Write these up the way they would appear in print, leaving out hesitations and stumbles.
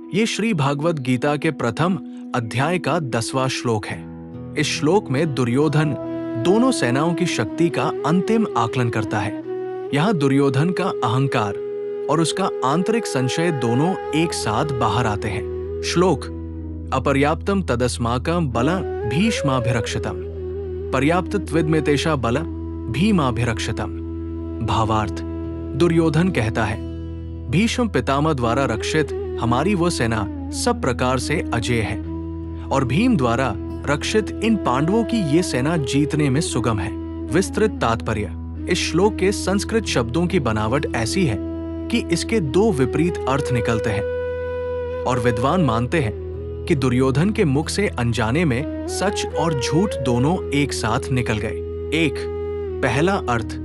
ये श्री भागवत गीता के प्रथम अध्याय का 10वां श्लोक है। इस श्लोक में दुर्योधन दोनों सेनाओं की शक्ति का अंतिम आकलन करता है। यहाँ दुर्योधन का अहंकार और उसका आंतरिक संशय दोनों एक साथ बाहर आते हैं। श्लोक: अपर्याप्तम तदस्माकं बल भीष्माभिरक्षितम्, पर्याप्तत्विदमेतेषा बल भीमाभिरक्षितम्। भावार्थ: दुर्योधन कहता है, भीष्म पितामह द्वारा रक्षित हमारी वो सेना सब प्रकार से अजेय है और भीम द्वारा रक्षित इन पांडवों की ये सेना जीतने में सुगम है। विस्तृत तात्पर्य: इस श्लोक के संस्कृत शब्दों की बनावट ऐसी है कि इसके दो विपरीत अर्थ निकलते हैं और विद्वान मानते हैं कि दुर्योधन के मुख से अनजाने में सच और झूठ दोनों एक साथ निकल गए। एक, पहला अर्थ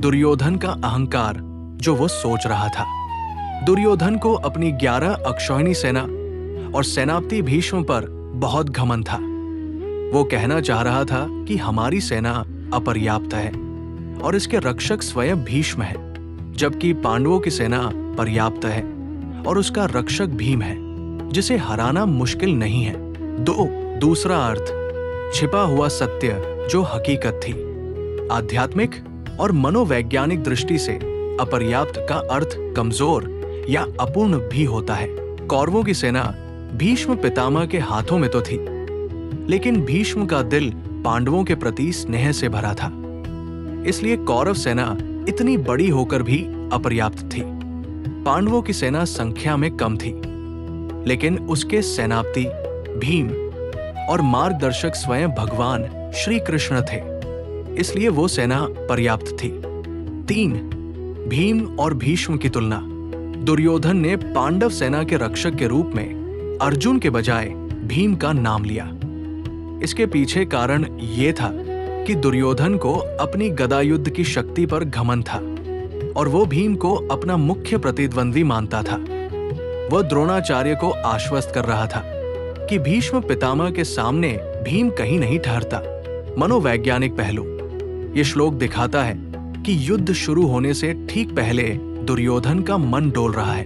दुर्योधन का अहंकार जो वो सोच रहा था। दुर्योधन को अपनी 11 अक्षौहिणी सेना और सेनापति भीष्म पर बहुत घमंड था। वो कहना चाह रहा था कि हमारी सेना अपर्याप्त है और इसके रक्षक स्वयं भीष्म है, जबकि पांडवों की सेना पर्याप्त है और उसका रक्षक भीम है, जिसे हराना मुश्किल नहीं है। दो, दूसरा अर्थ छिपा हुआ सत्य जो हकीकत थी। आध्यात्मिक और मनोवैज्ञानिक दृष्टि से अपर्याप्त का अर्थ कमजोर या अपूर्ण भी होता है। कौरवों की सेना भीष्म पितामह के हाथों में तो थी, लेकिन भीष्म का दिल पांडवों के प्रति स्नेह से भरा था, इसलिए कौरव सेना इतनी बड़ी होकर भी अपर्याप्त थी। पांडवों की सेना संख्या में कम थी, लेकिन उसके सेनापति भीम और मार्गदर्शक स्वयं भगवान श्री कृष्ण थे, इसलिए वो सेना पर्याप्त थी। 3, भीम और भीष्म की तुलना: दुर्योधन ने पांडव सेना के रक्षक के रूप में अर्जुन के बजाय भीम का नाम लिया। इसके पीछे कारण ये था कि दुर्योधन को अपनी गदा युद्ध की शक्ति पर घमंड था और वो भीम को अपना मुख्य प्रतिद्वंदी मानता था। वह द्रोणाचार्य को आश्वस्त कर रहा था कि भीष्म पितामह के सामने भीम कहीं नहीं ठहरता। मनोवैज्ञानिक पहलू: ये श्लोक दिखाता है कि युद्ध शुरू होने से ठीक पहले दुर्योधन का मन डोल रहा है।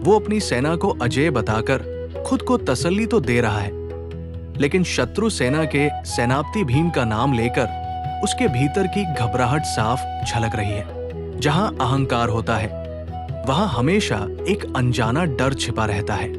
वो अपनी सेना को अजेय बताकर खुद को तसल्ली तो दे रहा है, लेकिन शत्रु सेना के सेनापति भीम का नाम लेकर उसके भीतर की घबराहट साफ झलक रही है। जहां अहंकार होता है, वहां हमेशा एक अनजाना डर छिपा रहता है।